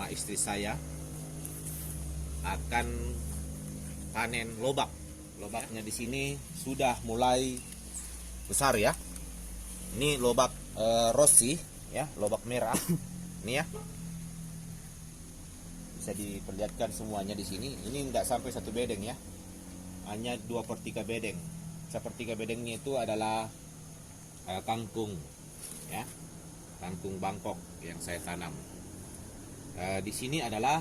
istri saya akan panen lobak. Lobaknya di sini sudah mulai besar ya. Ini lobak Rossi ya, lobak merah. Ini ya. Bisa diperlihatkan semuanya di sini. Ini enggak sampai 1 bedeng ya. Hanya 2/3 bedeng. 1/3 bedengnya itu adalah kangkung ya. Kangkung Bangkok yang saya tanam. Di sini adalah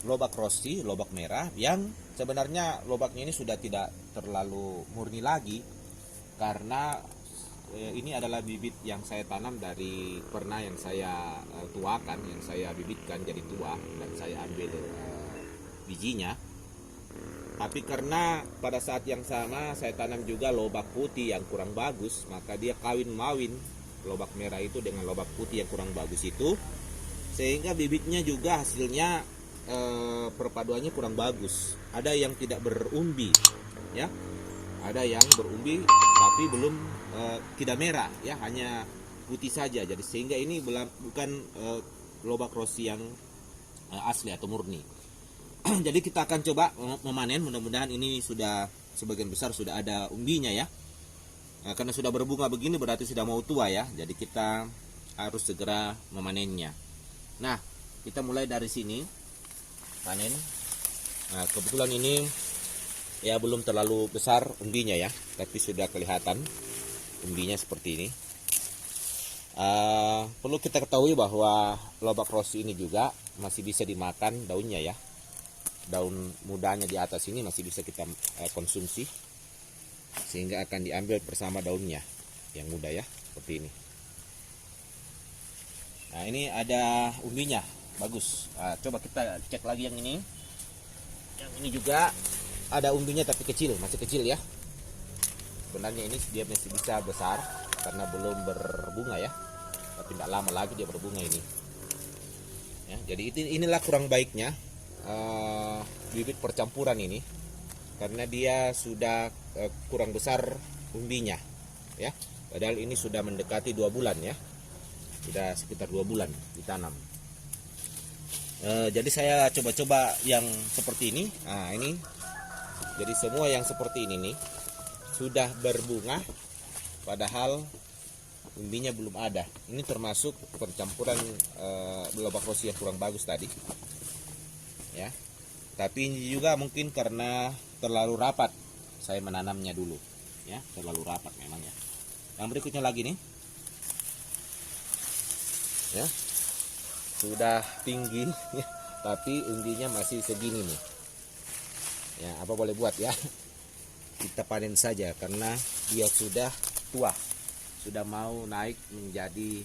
lobak Rossi, lobak merah, yang sebenarnya lobaknya ini sudah tidak terlalu murni lagi karena ini adalah bibit yang saya tanam dari pernah yang saya tuakan, yang saya bibitkan jadi tua dan saya ambil bijinya. Tapi karena pada saat yang sama saya tanam juga lobak putih yang kurang bagus, maka dia kawin-mawin lobak merah itu dengan lobak putih yang kurang bagus itu, sehingga bibitnya juga hasilnya perpaduannya kurang bagus. Ada yang tidak berumbi ya, ada yang berumbi tapi belum tidak merah ya, hanya putih saja. Jadi sehingga ini bukan lobak Rossi yang asli atau murni. Jadi kita akan coba memanen, mudah-mudahan ini sudah sebagian besar sudah ada umbinya ya. Karena sudah berbunga begini berarti sudah mau tua ya. Jadi kita harus segera memanennya. Nah, kita mulai dari sini panen. Nah, kebetulan ini ya belum terlalu besar umbinya ya, tapi sudah kelihatan umbinya seperti ini. Perlu kita ketahui bahwa lobak Rossi ini juga masih bisa dimakan daunnya ya. Daun mudanya di atas ini masih bisa kita konsumsi, sehingga akan diambil bersama daunnya yang muda ya, seperti ini. Nah, ini ada umbinya, bagus. Coba kita cek lagi yang ini. Yang ini juga ada umbinya tapi kecil, masih kecil ya. Sebenarnya ini dia masih bisa besar karena belum berbunga ya. Tapi tidak lama lagi dia berbunga ini. Ya, jadi inilah kurang baiknya bibit percampuran ini, karena dia sudah kurang besar umbinya ya. Padahal ini sudah mendekati 2 bulan ya. Sudah sekitar 2 bulan ditanam. Jadi saya coba-coba yang seperti ini. Nah, ini. Jadi semua yang seperti ini nih sudah berbunga padahal umbinya belum ada. Ini termasuk percampuran lobak Rossi yang kurang bagus tadi. Ya. Tapi ini juga mungkin karena terlalu rapat saya menanamnya dulu. Ya, terlalu rapat memang ya. Yang berikutnya lagi nih. Ya. Sudah tinggi tapi umbinya masih segini nih. Ya, apa boleh buat ya, kita panen saja karena dia sudah tua, sudah mau naik menjadi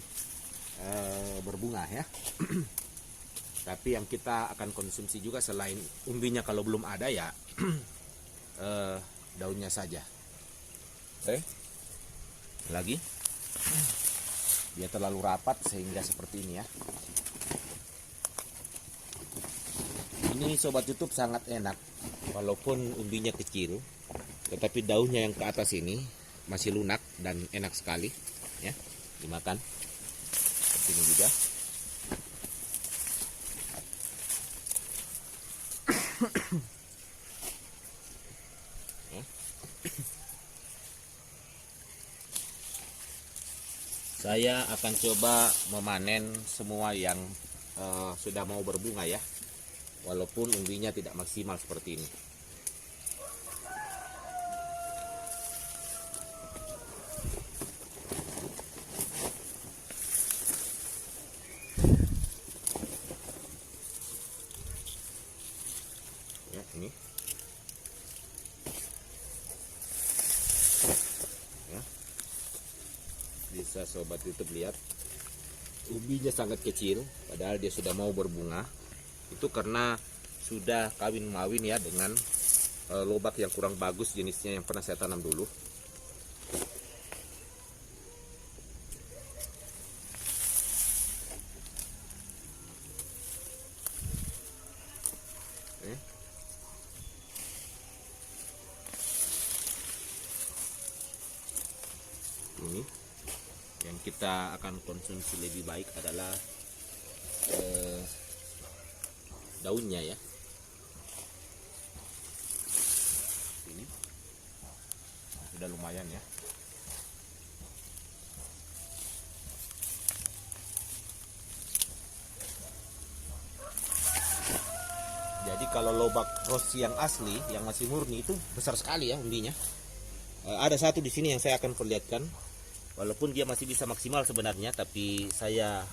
berbunga ya. Tapi yang kita akan konsumsi juga selain umbinya kalau belum ada ya daunnya saja. Oke, lagi dia terlalu rapat sehingga seperti ini ya. Ini sobat YouTube sangat enak, walaupun umbinya kecil, tetapi daunnya yang ke atas ini masih lunak dan enak sekali ya dimakan. Seperti ini juga. Ya. Saya akan coba memanen semua yang sudah mau berbunga ya, walaupun umbinya tidak maksimal seperti ini. Ya, ini. Ya. Bisa sobat YouTube lihat, umbinya sangat kecil, padahal dia sudah mau berbunga. Itu karena sudah kawin-mawin ya dengan lobak yang kurang bagus jenisnya yang pernah saya tanam dulu. Ini yang kita akan konsumsi lebih baik adalah daunnya ya. Ini sudah lumayan ya. Jadi kalau lobak rossi yang asli, yang masih murni itu besar sekali ya umbinya. Ada satu di sini yang saya akan perlihatkan. Walaupun dia masih bisa maksimal sebenarnya, tapi saya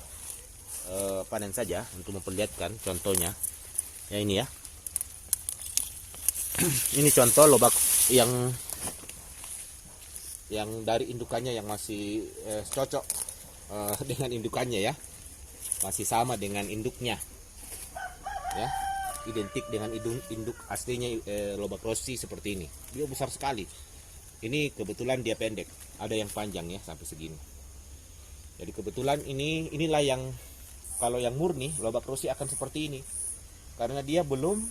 panen saja untuk memperlihatkan contohnya. Ya ini ya. Ini contoh lobak yang dari indukannya yang masih cocok dengan indukannya ya. Masih sama dengan induknya. Ya. Identik dengan induk aslinya lobak rossi seperti ini. Dia besar sekali. Ini kebetulan dia pendek, ada yang panjang ya sampai segini. Jadi kebetulan inilah yang kalau yang murni lobak rossi akan seperti ini. Karena dia belum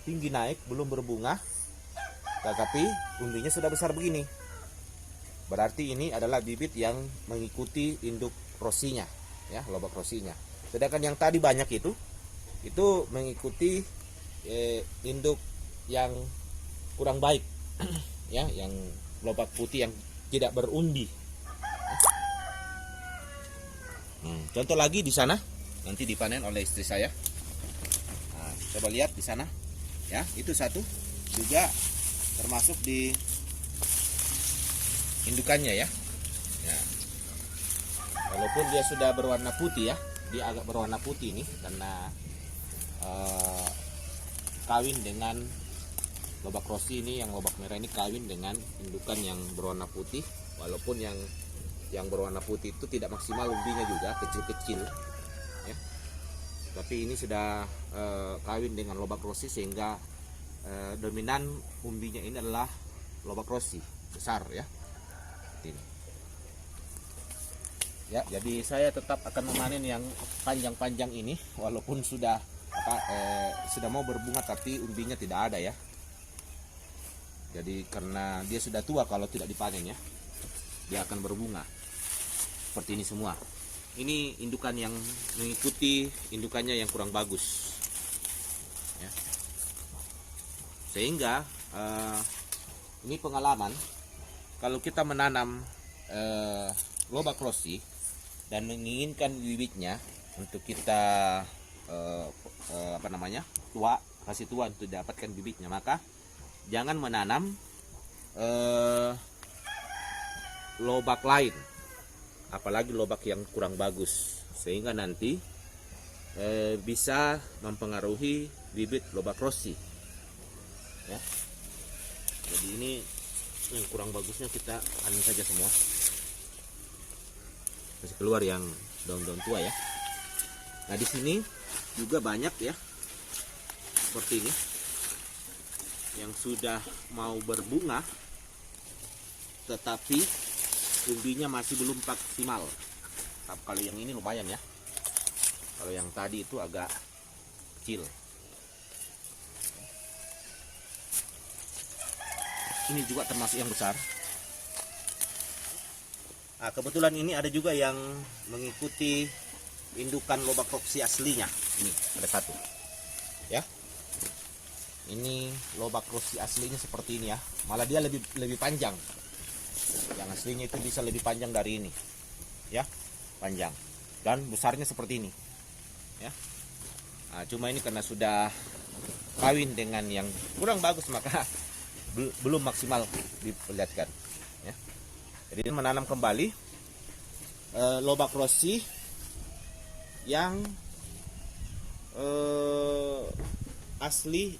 tinggi naik, belum berbunga, tetapi umbinya sudah besar begini. Berarti ini adalah bibit yang mengikuti induk rossinya ya, lobak rossinya. Sedangkan yang tadi banyak itu mengikuti induk yang kurang baik ya, yang lobak putih yang tidak berumbi. Contoh lagi di sana nanti dipanen oleh istri saya. Nah, coba lihat di sana ya, itu satu juga termasuk di indukannya ya. Ya. Walaupun dia sudah berwarna putih ya, dia agak berwarna putih nih karena kawin dengan lobak rossi ini, yang lobak merah ini kawin dengan indukan yang berwarna putih. Walaupun yang berwarna putih itu tidak maksimal umbinya juga, kecil-kecil ya. Tapi ini sudah kawin dengan lobak rossi sehingga dominan umbinya ini adalah lobak rossi besar ya. Ini. Ya, jadi saya tetap akan memanen yang panjang-panjang ini walaupun sudah mau berbunga tapi umbinya tidak ada ya. Jadi karena dia sudah tua kalau tidak dipanen ya, dia akan berbunga seperti ini semua. Ini indukan yang mengikuti indukannya yang kurang bagus ya. Sehingga ini pengalaman kalau kita menanam lobak rossi dan menginginkan bibitnya untuk kita kasih tua untuk dapatkan bibitnya, maka jangan menanam lobak lain, apalagi lobak yang kurang bagus, sehingga nanti bisa mempengaruhi bibit lobak rossi ya. Jadi ini yang kurang bagusnya kita panen saja semua, masih keluar yang daun-daun tua ya. Nah di sini juga banyak ya seperti ini yang sudah mau berbunga tetapi umbinya masih belum maksimal. Kalau yang ini lumayan ya, kalau yang tadi itu agak kecil. Ini juga termasuk yang besar. Nah, kebetulan ini ada juga yang mengikuti indukan lobak rossi aslinya. Ini ada satu ya. Ini lobak rossi aslinya seperti ini ya, malah dia lebih panjang. Yang aslinya itu bisa lebih panjang dari ini ya, panjang dan besarnya seperti ini ya. Nah, cuma ini karena sudah kawin dengan yang kurang bagus maka belum maksimal diperlihatkan ya. Jadi menanam kembali lobak rossi yang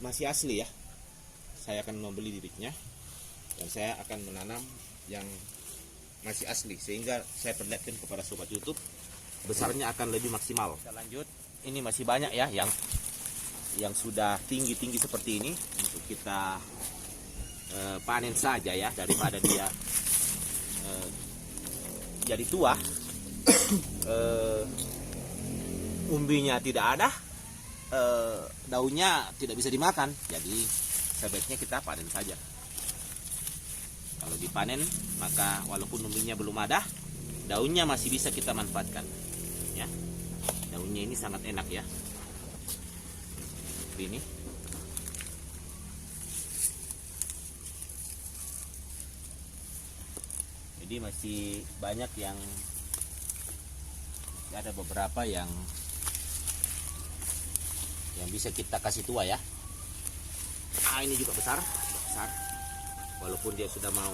masih asli ya. Saya akan membeli bibitnya dan saya akan menanam yang masih asli, sehingga saya perlihatkan kepada sobat YouTube besarnya akan lebih maksimal. Kita lanjut, ini masih banyak ya yang sudah tinggi-tinggi seperti ini untuk kita panen saja ya, daripada dia jadi tua umbinya tidak ada, daunnya tidak bisa dimakan. Jadi sebaiknya kita panen saja. Kalau dipanen maka walaupun umbinya belum ada, daunnya masih bisa kita manfaatkan ya. Daunnya ini sangat enak ya. seperti ini. Jadi masih banyak yang, ada beberapa yang bisa kita kasih tua ya. Ini juga besar, walaupun dia sudah mau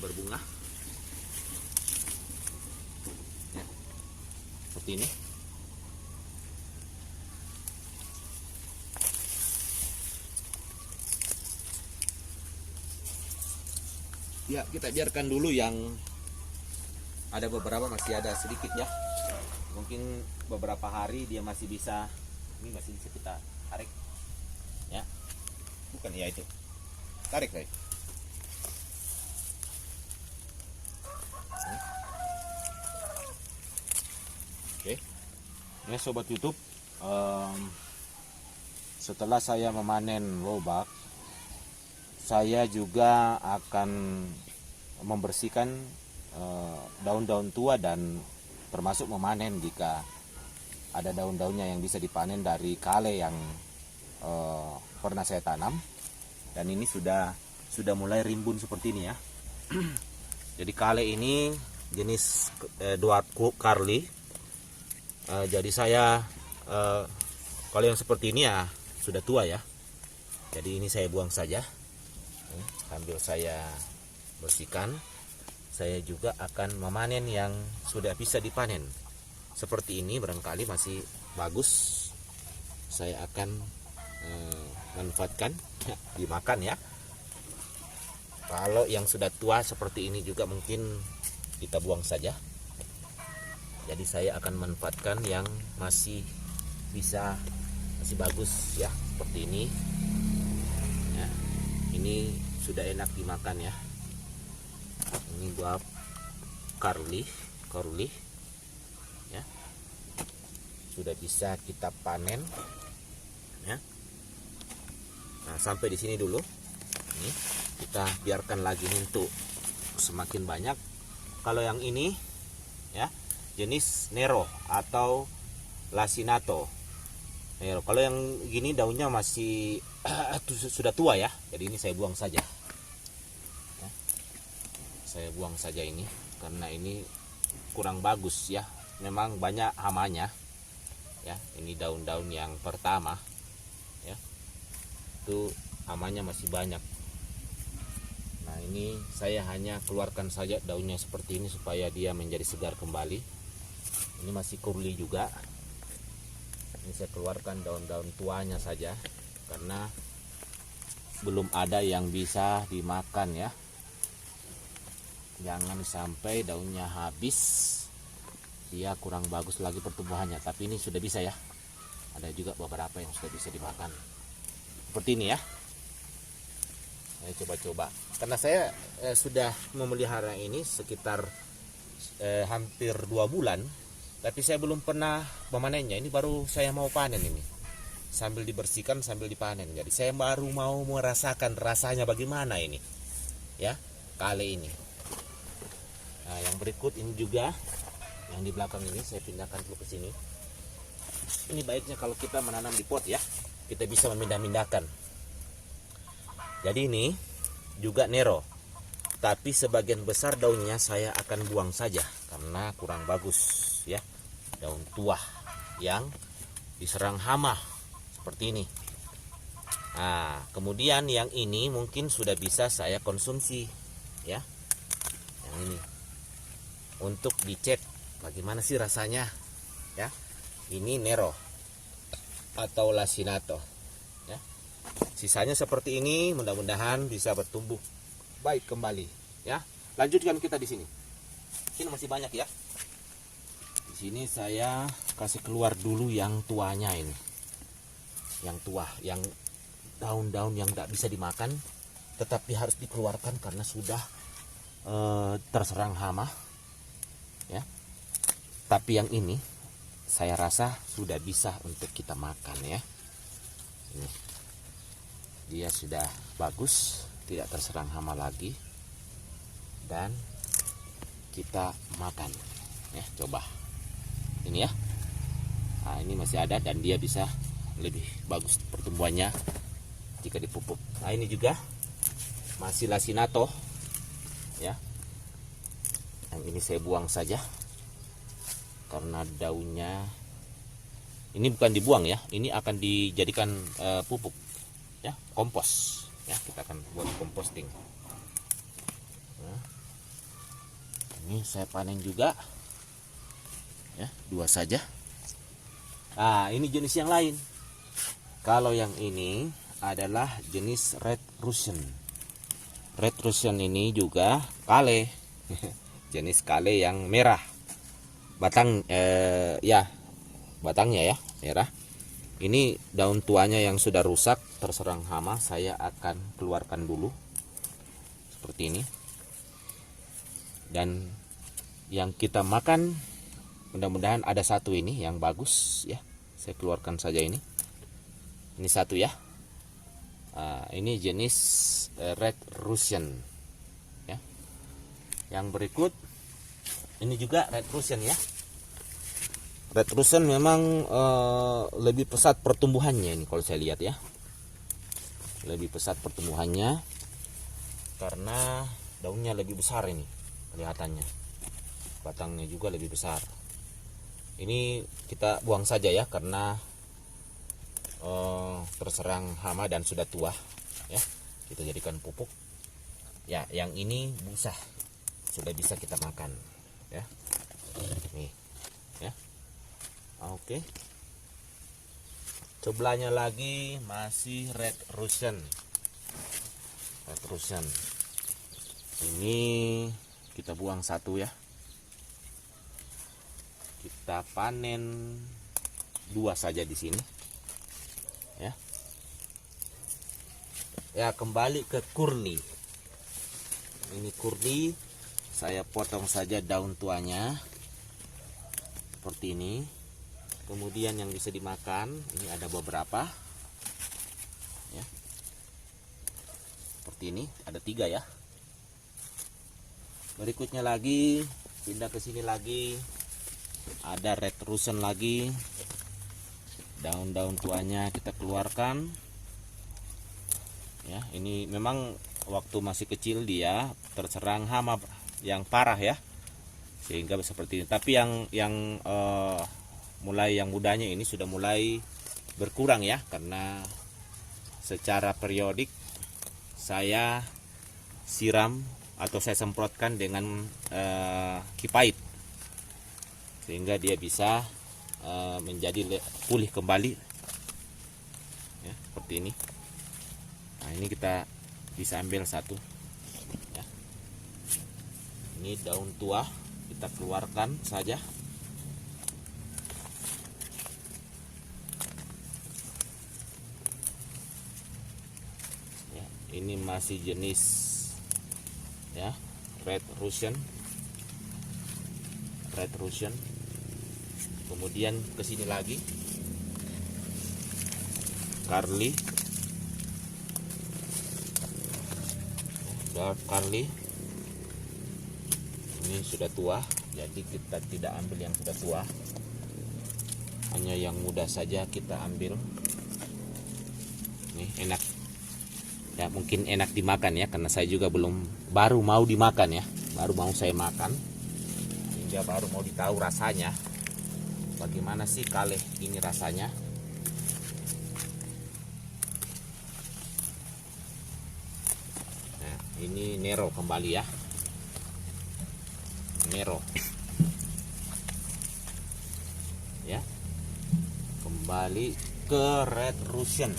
berbunga ya, seperti ini. Ya, kita biarkan dulu yang ada beberapa, masih ada sedikit ya. Mungkin beberapa hari dia masih bisa, ini masih bisa kita tarik ya. Bukan ya, itu tarik baik. Oke, ini sobat YouTube, setelah saya memanen lobak, saya juga akan membersihkan daun-daun tua dan termasuk memanen jika ada daun-daunnya yang bisa dipanen dari kale yang pernah saya tanam. Dan ini sudah mulai rimbun seperti ini ya. Jadi kale ini jenis Dwarf Carli. Jadi saya kalau yang seperti ini ya sudah tua ya. Jadi ini saya buang saja. Sambil saya bersihkan, saya juga akan memanen yang sudah bisa dipanen. Seperti ini barangkali masih bagus, saya akan manfaatkan dimakan ya. Kalau yang sudah tua seperti ini juga mungkin kita buang saja. Jadi saya akan manfaatkan yang masih bisa, masih bagus ya, seperti ini ya. Ini sudah enak dimakan ya. Ini Dwarf Carli ya, sudah bisa kita panen ya. Nah, sampai di sini dulu. Ini kita biarkan lagi untuk semakin banyak. Kalau yang ini ya, jenis Nero atau Lacinato. Nero. Kalau yang gini daunnya masih sudah tua ya, jadi ini saya buang saja. Ya. Saya buang saja ini karena ini kurang bagus ya. Memang banyak hamanya. Ya, ini daun-daun yang pertama. Ya. Itu hamanya masih banyak. Nah, ini saya hanya keluarkan saja daunnya seperti ini supaya dia menjadi segar kembali. Ini masih curly juga. Ini saya keluarkan daun-daun tuanya saja karena belum ada yang bisa dimakan ya. Jangan sampai daunnya habis, dia kurang bagus lagi pertumbuhannya. Tapi ini sudah bisa ya. Ada juga beberapa yang sudah bisa dimakan. Seperti ini ya. Saya coba-coba. Karena saya sudah memelihara ini sekitar hampir 2 bulan. Tapi saya belum pernah memanennya. Ini baru saya mau panen ini. Sambil dibersihkan, sambil dipanen. Jadi saya baru mau merasakan rasanya bagaimana ini. Ya, kali ini. Nah, yang berikut ini juga. Yang di belakang ini saya pindahkan dulu ke sini. Ini baiknya kalau kita menanam di pot ya. Kita bisa memindah-mindahkan. Jadi ini juga Nero. Tapi sebagian besar daunnya saya akan buang saja. Karena kurang bagus ya. Daun tua yang diserang hama seperti ini. Nah, kemudian yang ini mungkin sudah bisa saya konsumsi ya. Yang ini untuk dicek bagaimana sih rasanya ya. Ini Nero atau Lacinato ya. Sisanya seperti ini, mudah-mudahan bisa bertumbuh baik kembali ya. Lanjutkan kita di sini. Ini masih banyak ya. Di sini saya kasih keluar dulu yang tuanya ini. Yang tua, yang daun-daun yang tidak bisa dimakan tetapi harus dikeluarkan karena sudah terserang hama. Ya. Tapi yang ini saya rasa sudah bisa untuk kita makan ya. Ini. Dia sudah bagus, tidak terserang hama lagi. Dan kita makan. Ya, coba. Ini ya. Nah, ini masih ada dan dia bisa lebih bagus pertumbuhannya jika dipupuk. Nah ini juga masih lacinato ya, yang ini saya buang saja karena daunnya ini bukan dibuang ya, ini akan dijadikan pupuk ya, kompos ya, kita akan buat composting. Nah, ini saya panen juga ya, 2 saja. Nah ini jenis yang lain. Kalau yang ini adalah jenis Red Russian. Red Russian ini juga kale jenis kale yang merah batang, ya batangnya ya merah. Ini daun tuanya yang sudah rusak terserang hama, saya akan keluarkan dulu seperti ini. Dan yang kita makan mudah-mudahan ada satu ini yang bagus ya, saya keluarkan saja ini satu ya. Ini jenis Red Russian ya. Yang berikut ini juga Red Russian ya. Red Russian memang lebih pesat pertumbuhannya ini kalau saya lihat ya, lebih pesat pertumbuhannya karena daunnya lebih besar ini kelihatannya, batangnya juga lebih besar. Ini kita buang saja ya karena terserang hama dan sudah tua ya, kita jadikan pupuk ya. Yang ini busa sudah bisa kita makan ya, nih ya. Oke, sebelahnya lagi masih Red Russian. Red Russian ini kita buang satu ya, kita panen 2 saja di sini ya. Ya kembali ke kurli. Ini kurli, saya potong saja daun tuanya seperti ini. Kemudian yang bisa dimakan ini ada beberapa ya, seperti ini ada 3 ya. Berikutnya lagi pindah ke sini lagi, ada Red Russian lagi, daun-daun tuanya kita keluarkan ya. Ini memang waktu masih kecil dia terserang hama yang parah ya, sehingga seperti ini. Tapi yang mulai yang mudanya ini sudah mulai berkurang ya, karena secara periodik saya siram atau saya semprotkan dengan kipait, sehingga dia bisa menjadi pulih kembali ya, seperti ini. Nah ini kita bisa ambil satu ya. Ini daun tua kita keluarkan saja ya. Ini masih jenis ya Red Russian. Kemudian ke sini lagi Carly, Dark Carly. Ini sudah tua, jadi kita tidak ambil yang sudah tua, hanya yang muda saja kita ambil. Ini enak ya, mungkin enak dimakan ya, karena saya juga baru mau dimakan ya, baru mau saya makan, hingga baru mau ditahu rasanya bagaimana sih kale ini rasanya. Nah, ini Nero kembali ya, Nero ya, kembali ke Red Russian.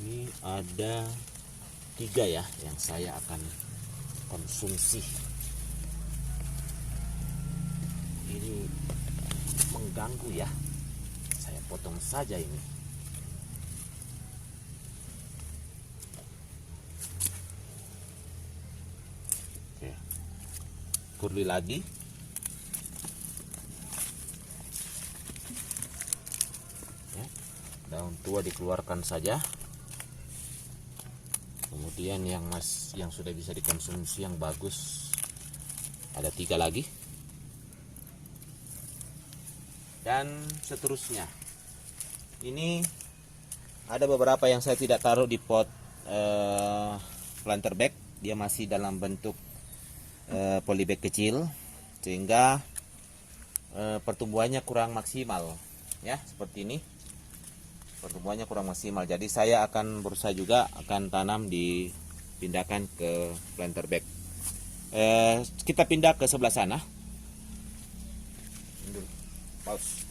Ini ada 3 ya yang saya akan konsumsi. Ini mengganggu ya, saya potong saja ini. Oke, kurli lagi. Daun tua dikeluarkan saja, kemudian yang sudah bisa dikonsumsi yang bagus ada 3 lagi, dan seterusnya. Ini ada beberapa yang saya tidak taruh di pot planter bag, dia masih dalam bentuk polybag kecil, sehingga pertumbuhannya kurang maksimal ya, seperti ini. Pertumbuhannya kurang maksimal, jadi saya akan berusaha juga akan tanam dipindahkan ke planter bag. Kita pindah ke sebelah sana. Pause.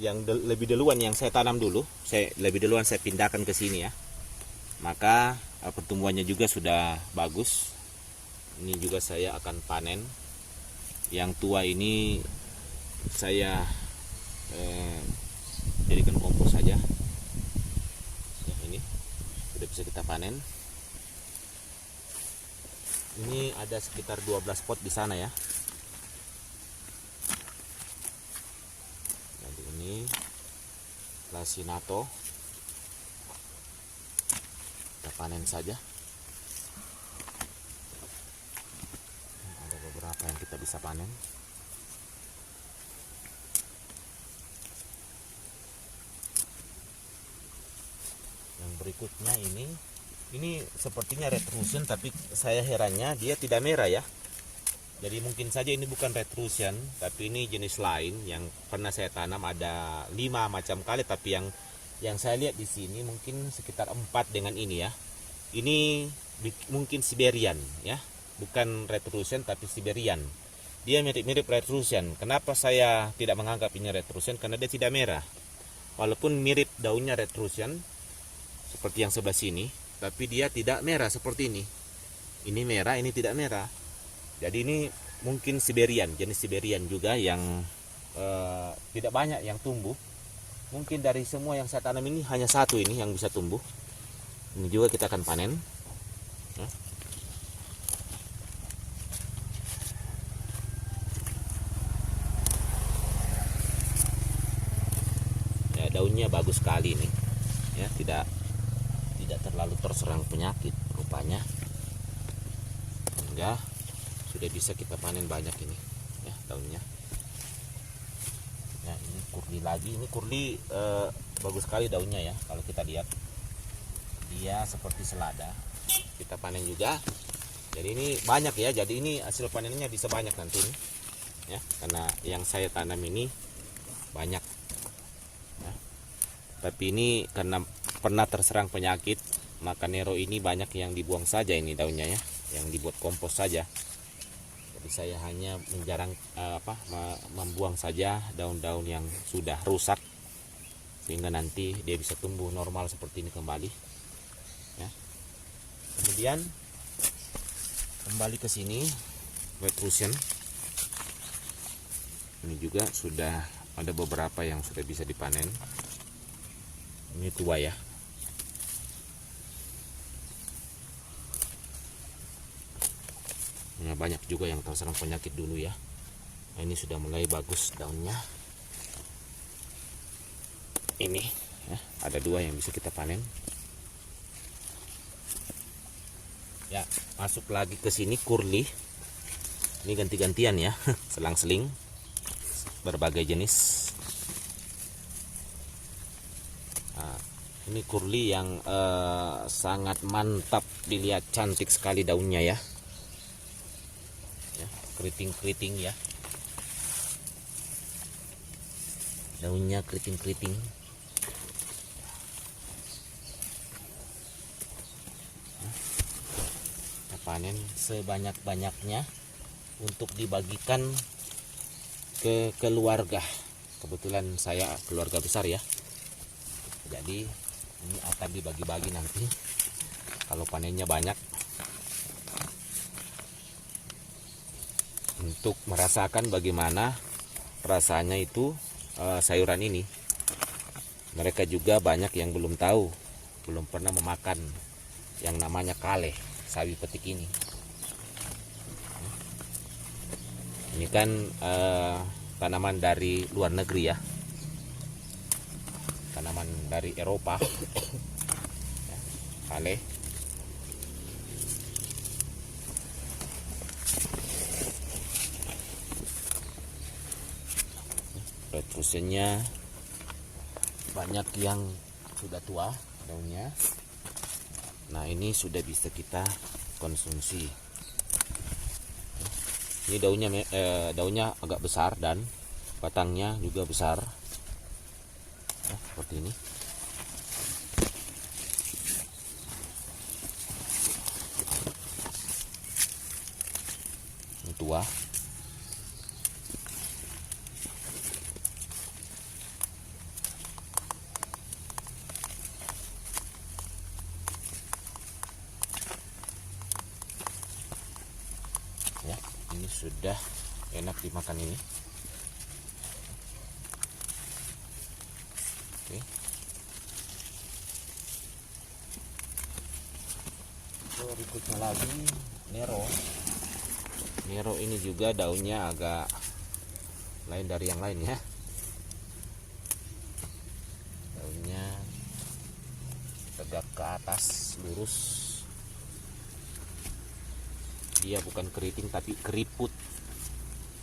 Yang lebih duluan yang saya tanam dulu, saya pindahkan ke sini ya. Maka pertumbuhannya juga sudah bagus. Ini juga saya akan panen. Yang tua ini saya jadikan kompos saja ya. Ini sudah bisa kita panen. Ini ada sekitar 12 pot di sana ya. Jadi ini lacinato, kita panen saja. Ada beberapa yang kita bisa panen. Berikutnya ini sepertinya red Russian, tapi saya herannya dia tidak merah ya. Jadi mungkin saja ini bukan red Russian, tapi ini jenis lain yang pernah saya tanam ada 5 macam kali, tapi yang saya lihat di sini mungkin sekitar 4 dengan ini ya. Ini mungkin Siberian ya, bukan red Russian tapi Siberian. Dia mirip-mirip red Russian. Kenapa saya tidak menganggap ini red Russian? Karena dia tidak merah. Walaupun mirip daunnya red Russian seperti yang sebelah sini, tapi dia tidak merah seperti ini. Ini merah, ini tidak merah. Jadi ini mungkin Siberian, jenis Siberian juga yang tidak banyak yang tumbuh. Mungkin dari semua yang saya tanam ini hanya satu ini yang bisa tumbuh. Ini juga kita akan panen. Ya, daunnya bagus sekali nih. Ya, tidak terlalu terserang penyakit rupanya, sehingga sudah bisa kita panen banyak ini ya daunnya. Nah, ini kurli lagi, ini kurli bagus sekali daunnya ya. Kalau kita lihat dia seperti selada, kita panen juga. Jadi ini banyak ya, jadi ini hasil panennya bisa banyak nanti nih ya, karena yang saya tanam ini banyak ya. Tapi ini karena pernah terserang penyakit, maka Nero ini banyak yang dibuang saja ini daunnya ya, yang dibuat kompos saja. Jadi saya hanya membuang saja daun-daun yang sudah rusak, sehingga nanti dia bisa tumbuh normal seperti ini kembali ya. Kemudian kembali ke sini, red Russian ini juga sudah ada beberapa yang sudah bisa dipanen. Ini tua ya. Nah, banyak juga yang terserang penyakit dulu ya. Nah, ini sudah mulai bagus daunnya. Ini ya, ada 2 yang bisa kita panen. Ya, masuk lagi ke sini kurli. Ini ganti-gantian ya, selang-seling berbagai jenis. Nah, ini kurli yang sangat mantap dilihat, cantik sekali daunnya ya. Keriting-keriting ya, daunnya keriting-keriting. Kita panen sebanyak-banyaknya untuk dibagikan ke keluarga. Kebetulan saya keluarga besar ya, jadi ini akan dibagi-bagi nanti kalau panennya banyak, untuk merasakan bagaimana rasanya itu sayuran ini. Mereka juga banyak yang belum tahu, belum pernah memakan yang namanya kale, sawi petik ini. Ini kan tanaman dari luar negeri ya, tanaman dari Eropa ya, kale. biasanya banyak yang sudah tua daunnya. Nah, ini sudah bisa kita konsumsi. Ini daunnya agak besar dan batangnya juga besar. Nah, seperti ini. Ini tua. Ya, ini sudah enak dimakan ini. Oke. Berikutnya lagi Nero. Nero ini juga daunnya agak lain dari yang lain ya. Daunnya tegak ke atas, lurus. Dia bukan keriting tapi keriput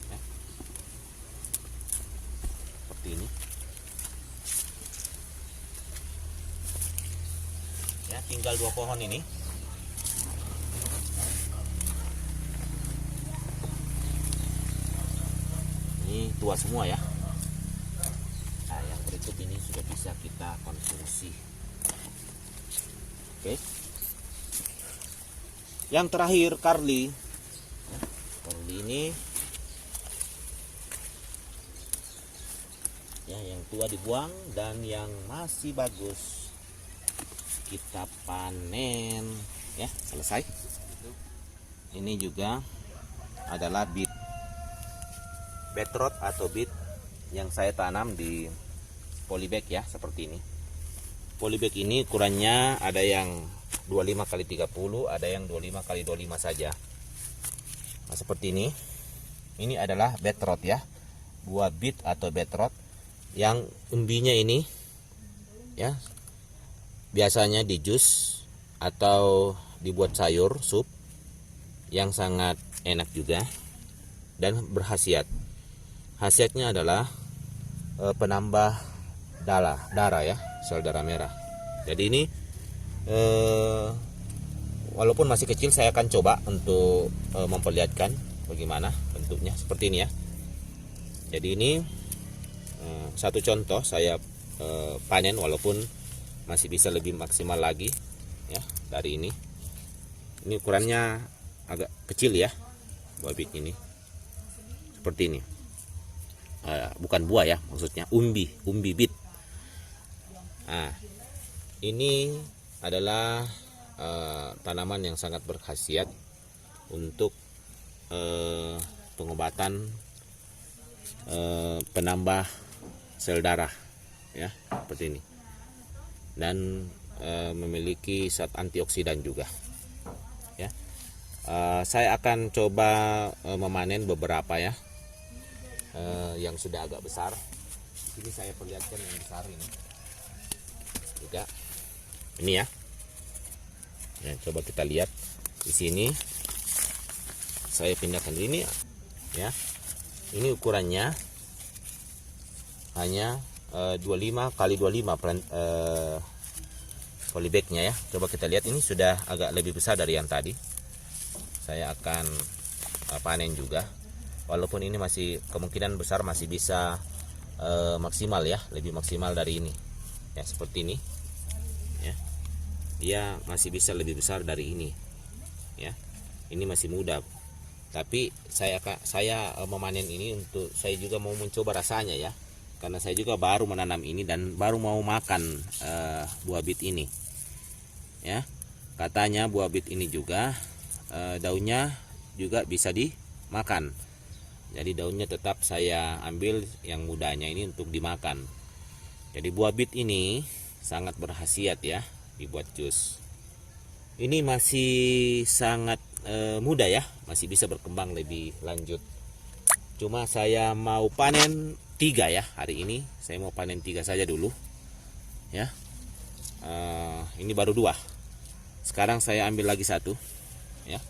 ya. Seperti ini ya. Tinggal 2 pohon ini. Ini tua semua ya. Nah, yang berikut ini sudah bisa kita konsumsi. Oke. Yang terakhir Carly. Carly ini ya, yang tua dibuang dan yang masih bagus kita panen ya. Selesai. Ini juga adalah beetroot atau beet yang saya tanam di polybag ya, seperti ini. Polybag ini ukurannya ada yang 25 x 30, ada yang 25 x 25 saja. Nah, seperti ini. Ini adalah beetroot ya. Buah beet atau beetroot yang umbinya ini ya. Biasanya di jus atau dibuat sayur sup yang sangat enak juga dan berkhasiat. Khasiatnya adalah penambah darah ya, sel darah merah. Jadi ini walaupun masih kecil, saya akan coba untuk memperlihatkan bagaimana bentuknya, seperti ini ya. Jadi ini satu contoh saya panen, walaupun masih bisa lebih maksimal lagi ya dari ini. Ini ukurannya agak kecil ya, buah bit ini seperti ini. Bukan buah ya, maksudnya umbi bit. Nah, ini adalah tanaman yang sangat berkhasiat untuk pengobatan penambah sel darah ya, seperti ini, dan memiliki zat antioksidan juga ya. Saya akan coba memanen beberapa ya, yang sudah agak besar. Ini saya perlihatkan yang besar ini juga. Ini ya. Nah, coba kita lihat di sini. Saya pindahkan ini ya. Ini ukurannya hanya 25 x 25 polybagnya ya. Coba kita lihat, ini sudah agak lebih besar dari yang tadi. Saya akan panen juga. Walaupun ini masih kemungkinan besar masih bisa maksimal ya, lebih maksimal dari ini ya, seperti ini ya. Dia masih bisa lebih besar dari ini ya. Ini masih muda, tapi saya memanen ini untuk saya juga mau mencoba rasanya ya, karena saya juga baru menanam ini dan baru mau makan buah bit ini ya. Katanya buah bit ini juga daunnya juga bisa dimakan. Jadi daunnya tetap saya ambil yang mudanya ini untuk dimakan. Jadi buah bit ini sangat berkhasiat ya, dibuat jus. Ini masih sangat muda ya, masih bisa berkembang lebih lanjut. Cuma saya mau panen 3 ya hari ini. Saya mau panen 3 saja dulu ya. Ini baru 2. Sekarang saya ambil lagi 1 ya.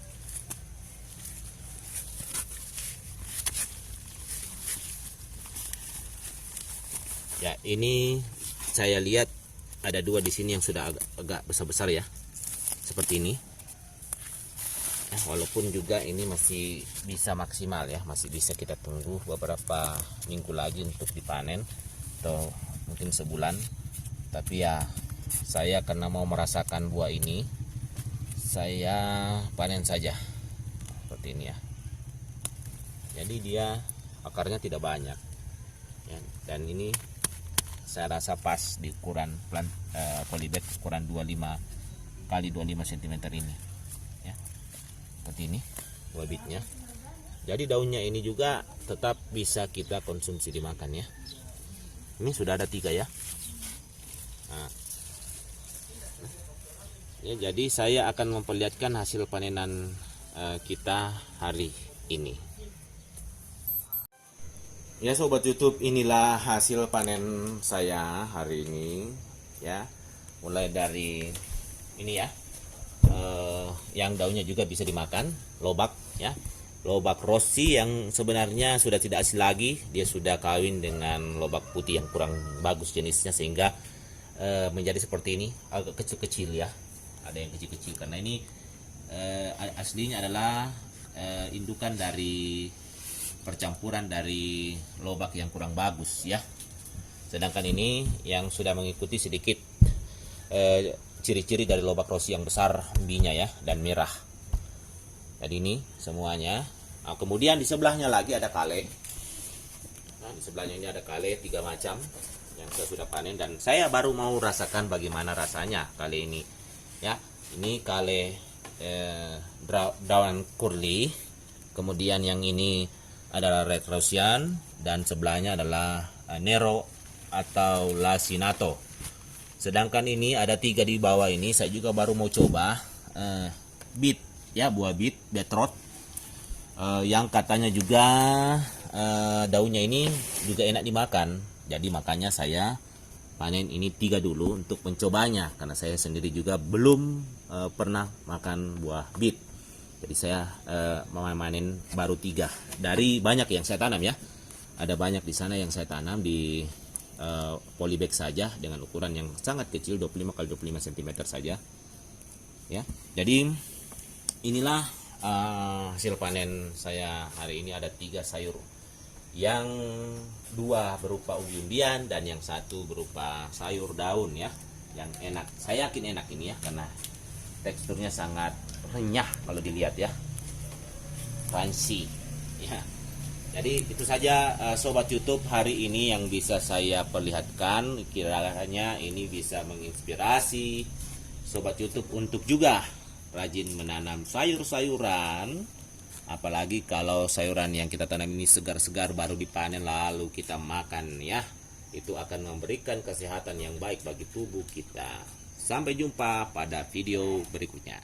Ya, ini saya lihat ada dua di sini yang sudah agak besar-besar ya, seperti ini. Walaupun juga ini masih bisa maksimal ya, masih bisa kita tunggu beberapa minggu lagi untuk dipanen atau mungkin sebulan. Tapi ya saya karena mau merasakan buah ini, saya panen saja seperti ini ya. Jadi dia akarnya tidak banyak ya, dan ini saya rasa pas di ukuran polybag ukuran 25 kali 25 cm ini ya, seperti ini buah bitnya. Jadi daunnya ini juga tetap bisa kita konsumsi dimakan ya. Ini sudah ada 3 ya. Nah, ya, jadi saya akan memperlihatkan hasil panenan kita hari ini. Ya sobat YouTube, inilah hasil panen saya hari ini ya. Mulai dari ini ya, yang daunnya juga bisa dimakan, lobak ya, lobak Rossi yang sebenarnya sudah tidak asli lagi. Dia sudah kawin dengan lobak putih yang kurang bagus jenisnya, sehingga menjadi seperti ini, agak kecil-kecil ya. Ada yang kecil-kecil karena ini aslinya adalah indukan dari percampuran dari lobak yang kurang bagus ya. Sedangkan ini yang sudah mengikuti sedikit ciri-ciri dari lobak Rossi yang besar umbinya ya, dan merah. Jadi ini semuanya. Nah, kemudian di sebelahnya lagi ada kale. Nah, di sebelahnya ini ada kale 3 macam yang saya sudah panen, dan saya baru mau rasakan bagaimana rasanya kale ini ya. Ini kale daun curly, kemudian yang ini adalah Red Russian, dan sebelahnya adalah Nero atau Lacinato. Sedangkan ini ada 3 di bawah ini, saya juga baru mau coba beet ya, buah beetroot yang katanya juga daunnya ini juga enak dimakan. Jadi makanya saya panen ini 3 dulu untuk mencobanya, karena saya sendiri juga belum pernah makan buah beet. Jadi saya memanen baru 3 dari banyak yang saya tanam ya. Ada banyak di sana yang saya tanam di polybag saja dengan ukuran yang sangat kecil, 25 x 25 cm saja ya. Jadi inilah hasil panen saya hari ini. Ada 3 sayur, yang 2 berupa umbi-umbian dan yang 1 berupa sayur daun ya, yang enak. Saya yakin enak ini ya, karena teksturnya sangat renyah kalau dilihat ya, crunchy ya. Jadi itu saja sobat YouTube hari ini yang bisa saya perlihatkan. Kiranya ini bisa menginspirasi sobat YouTube untuk juga rajin menanam sayur-sayuran. Apalagi kalau sayuran yang kita tanam ini segar-segar baru dipanen lalu kita makan ya, itu akan memberikan kesehatan yang baik bagi tubuh kita. Sampai jumpa pada video berikutnya.